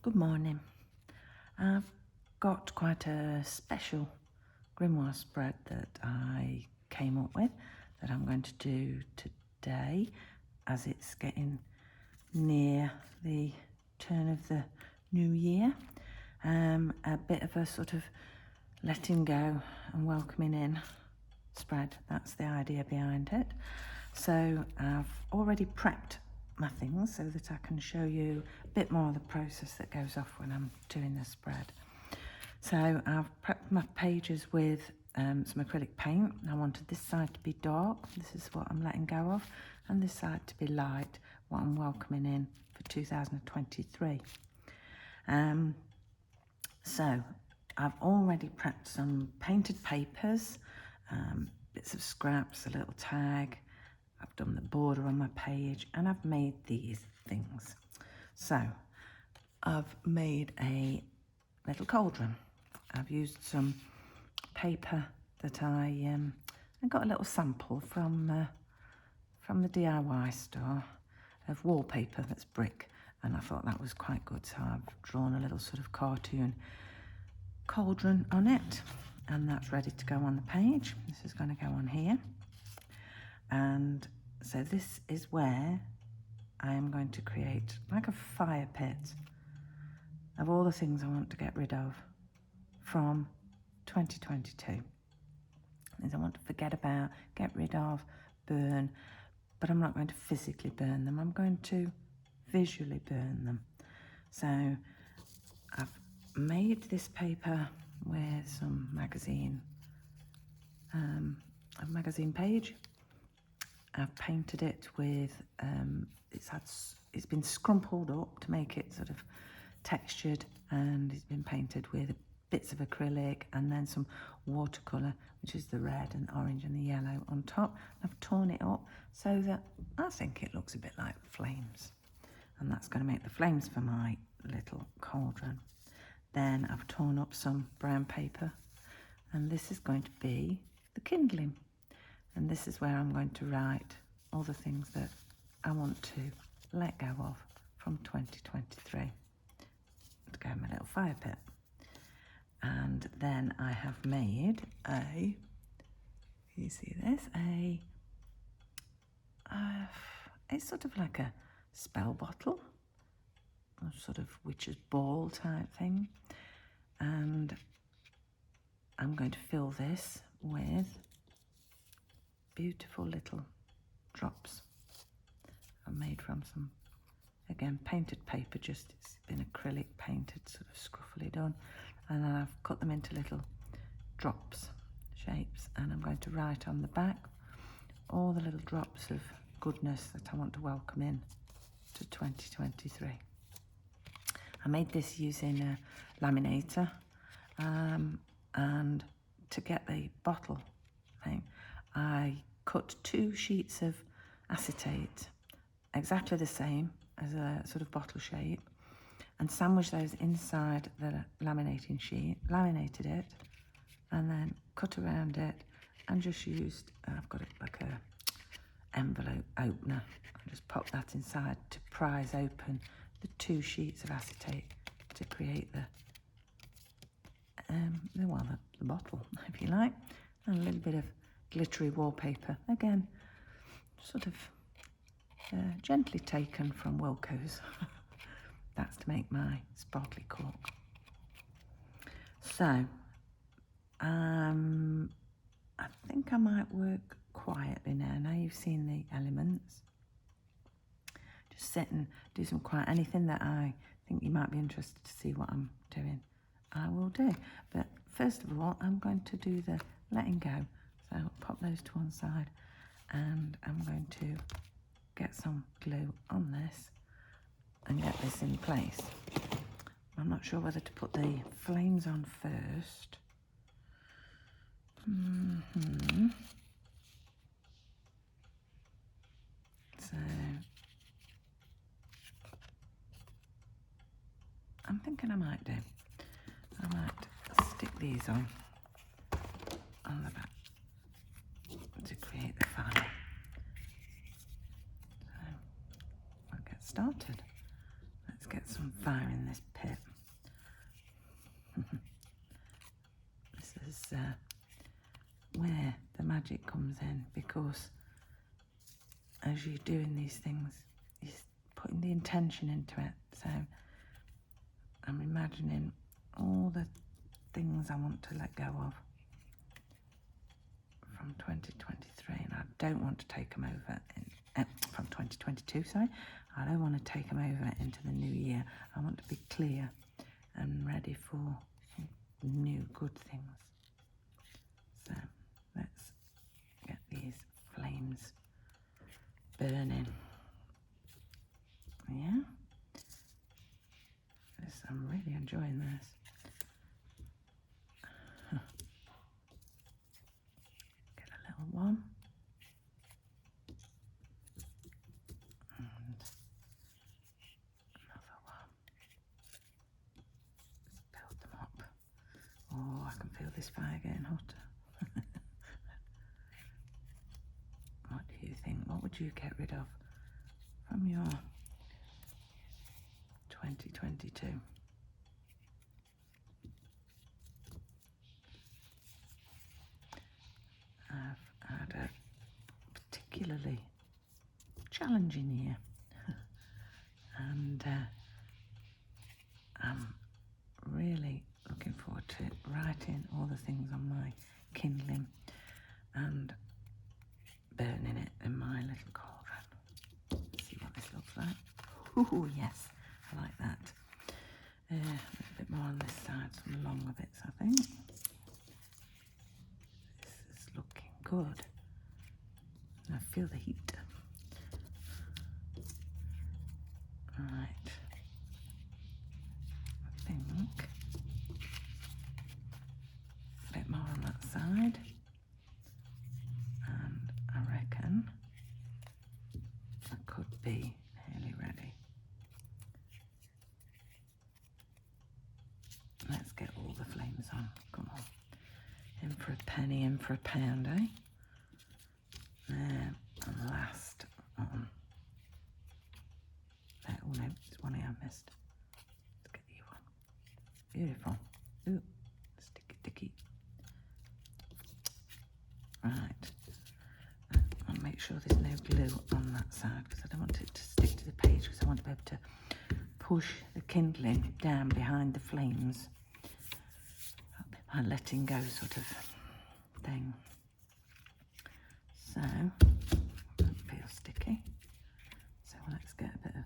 Good morning. I've got quite a special grimoire spread that I came up with that I'm going to do today as it's getting near the turn of the new year. A bit of a sort of letting go and welcoming in spread. That's the idea behind it. So I've already prepped my things so that I can show you a bit more of the process that goes off when I'm doing the spread. So I've prepped my pages with some acrylic paint. I wanted this side to be dark, this is what I'm letting go of, and this side to be light, what I'm welcoming in for 2023. So I've already prepped some painted papers, bits of scraps, a little tag. I've done the border on my page and I've made these things. So I've made a little cauldron. I've used some paper that I got a little sample from the DIY store of wallpaper that's brick, and I thought that was quite good, so I've drawn a little sort of cartoon cauldron on it, and that's ready to go on the page. This is going to go on here. And so this is where I am going to create like a fire pit of all the things I want to get rid of from 2022. Things I want to forget about, get rid of, burn, but I'm not going to physically burn them. I'm going to visually burn them. So I've made this paper with some magazine, a magazine page. I've painted it with, it's been scrumpled up to make it sort of textured, and it's been painted with bits of acrylic and then some watercolour, which is the red and orange and the yellow on top. I've torn it up so that I think it looks a bit like flames, and that's going to make the flames for my little cauldron. Then I've torn up some brown paper, and this is going to be the kindling. And this is where I'm going to write all the things that I want to let go of from 2023 to go in my little fire pit. And then I have made you see this, it's sort of like a spell bottle, a sort of witch's ball type thing. And I'm going to fill this with beautiful little drops I've made from some, again, painted paper, just it's been acrylic painted, sort of scruffily done, and then I've cut them into little drops shapes, and I'm going to write on the back all the little drops of goodness that I want to welcome in to 2023. I made this using a laminator, and to get the bottle thing, I cut 2 sheets of acetate, exactly the same as a sort of bottle shape, and sandwiched those inside the laminating sheet, laminated it, and then cut around it, and just used, I've got it like a envelope opener, and just pop that inside to prise open the 2 sheets of acetate to create the bottle, if you like, and a little bit of glittery wallpaper, again sort of gently taken from Wilko's. That's to make my sparkly cork. So I think I might work quietly now you've seen the elements. Just sit and do some quiet, anything that I think you might be interested to see what I'm doing, I will do. But first of all, I'm going to do the letting go. So I'll pop those to one side, and I'm going to get some glue on this and get this in place. I'm not sure whether to put the flames on first. So I'm thinking I might stick these on the back to create the fire. So I'll get started. Let's Let's get some fire in this pit. This is where the magic comes in, because as you're doing these things, you're putting the intention into it. So I'm imagining all the things I want to let go of from 2023, and I don't want to take them over from 2022, sorry. I don't want to take them over into the new year. I want to be clear and ready for new good things. So let's get these flames burning. Yeah, I'm really enjoying this. Get a little one. And another one. Let's build them up. Oh, I can feel this fire getting hotter. What do you think? What would you get rid of from your 2022? I've had a particularly challenging year, and I'm really looking forward to writing all the things on my kindling and burning it in my little cauldron. Let's see what this looks like. Oh yes, I like that. A little bit more on this side, some longer bits, I think. This is looking good. I feel the heat. Right. I think a bit more on that side. And I reckon I could be nearly ready. Let's get all the flames on. Come on. In for a penny, in for a pound, eh? There, and last one. There, oh no, there's one here I missed. Let's get you one. Beautiful. Ooh, sticky. Right. I'll make sure there's no glue on that side, because I don't want it to stick to the page, because I want to be able to push the kindling down behind the flames. That'll be my letting go sort of thing. So, don't feel sticky. So let's get a bit of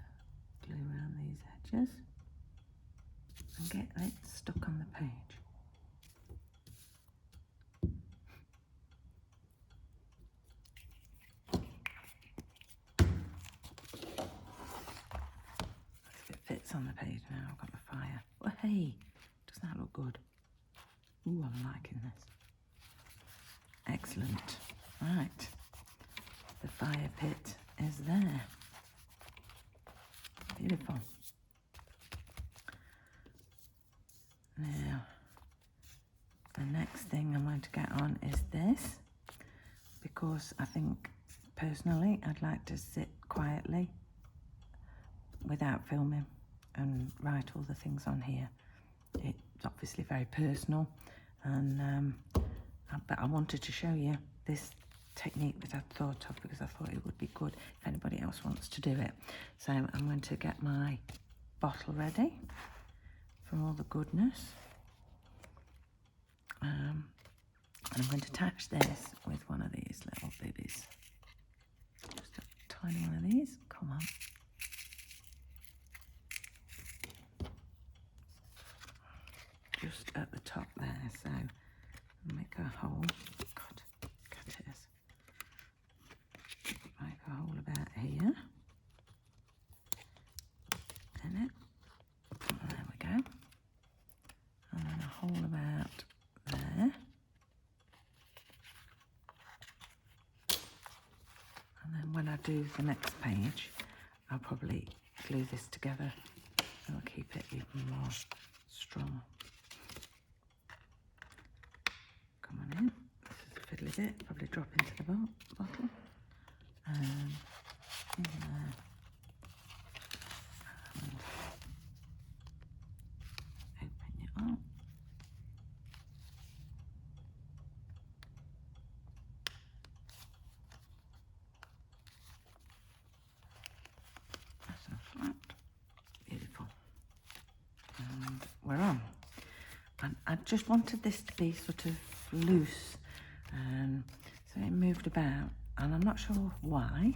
glue around these edges and get it stuck on the page. If it fits on the page now, I've got the fire. Oh hey, doesn't that look good? Ooh, I'm liking this. Excellent. Right, the fire pit is there. Beautiful. Now, the next thing I'm going to get on is this, because I think personally I'd like to sit quietly without filming and write all the things on here. It's obviously very personal, and but I wanted to show you this technique that I'd thought of, because I thought it would be good if anybody else wants to do it. So I'm going to get my bottle ready for all the goodness, and I'm going to attach this with one of these little bibbies. Just a tiny one of these. Come on. Just at the top there, so make a hole. God, cut it is. Make a hole about here. In it. There we go. And then a hole about there. And then when I do the next page, I'll probably glue this together. It'll keep it even more strong. Come on in. This is a fiddly bit. Probably drop into the bottle. In there. And we're on. And I just wanted this to be sort of loose, so it moved about, and I'm not sure why,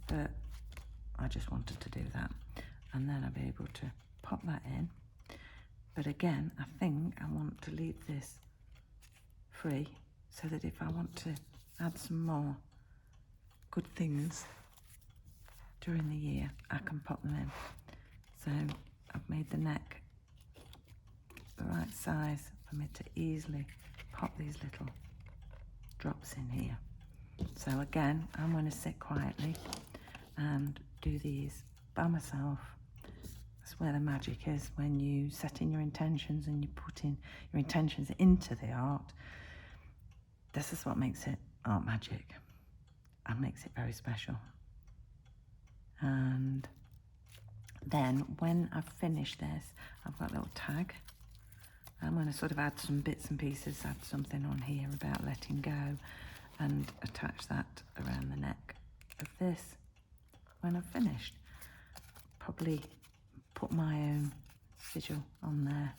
but I just wanted to do that. And then I'll be able to pop that in. But again, I think I want to leave this free so that if I want to add some more good things during the year, I can pop them in. So I've made the neck the right size for me to easily pop these little drops in here. So again, I'm going to sit quietly and do these by myself. That's where the magic is, when you set in your intentions and you put in your intentions into the art. This is what makes it art magic and makes it very special. And then when I've finished this, I've got a little tag. I'm going to sort of add some bits and pieces, add something on here about letting go, and attach that around the neck of this when I've finished. Probably put my own sigil on there,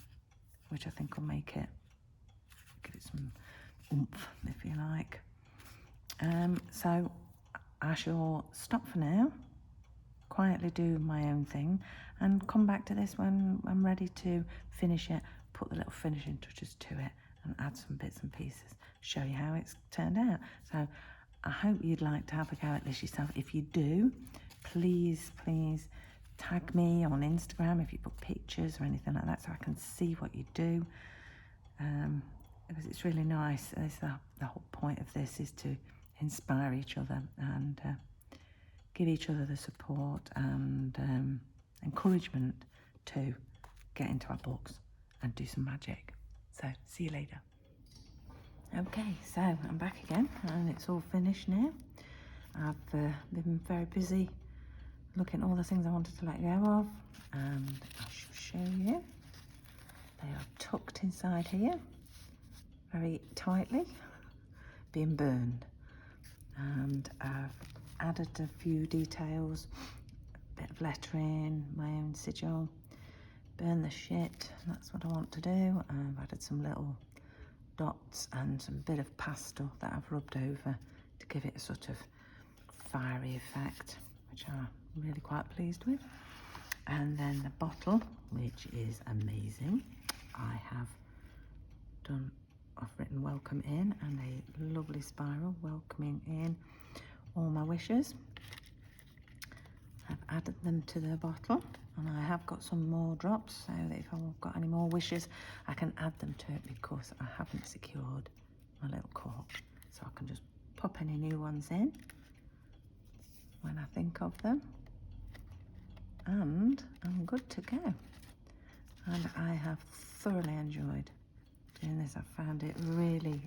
which I think will make it, give it some oomph, if you like. So I shall stop for now, quietly do my own thing, and come back to this when I'm ready to finish it, put the little finishing touches to it, and add some bits and pieces, show you how it's turned out. So I hope you'd like to have a go at this yourself. If you do, please tag me on Instagram if you put pictures or anything like that, so I can see what you do, because it's really nice. The whole point of this is to inspire each other and give each other the support and encouragement to get into our books and do some magic. So see you later. Okay, so I'm back again and it's all finished now. I've been very busy looking at all the things I wanted to let go of, and I shall show you. They are tucked inside here very tightly, being burned, and I've added a few details, a bit of lettering, my own sigil, burn the shit, that's what I want to do. I've added some little dots and some bit of pastel that I've rubbed over to give it a sort of fiery effect, which I'm really quite pleased with. And then the bottle, which is amazing, I've written welcome in, and a lovely spiral welcoming in all my wishes. I've added them to the bottle, and I have got some more drops, so that if I've got any more wishes I can add them to it, because I haven't secured my little cork, so I can just pop any new ones in when I think of them, and I'm good to go. And I have thoroughly enjoyed doing this. I found it really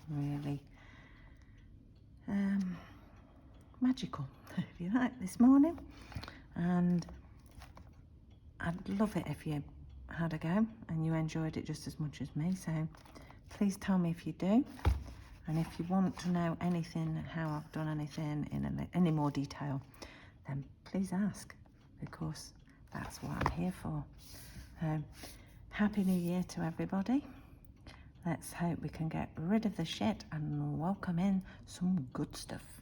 magical, if you like, this morning, and I'd love it if you had a go and you enjoyed it just as much as me. So please tell me if you do, and if you want to know anything, how I've done anything in any more detail, then please ask, because that's what I'm here for. Happy New Year to everybody. Let's hope we can get rid of the shit and welcome in some good stuff.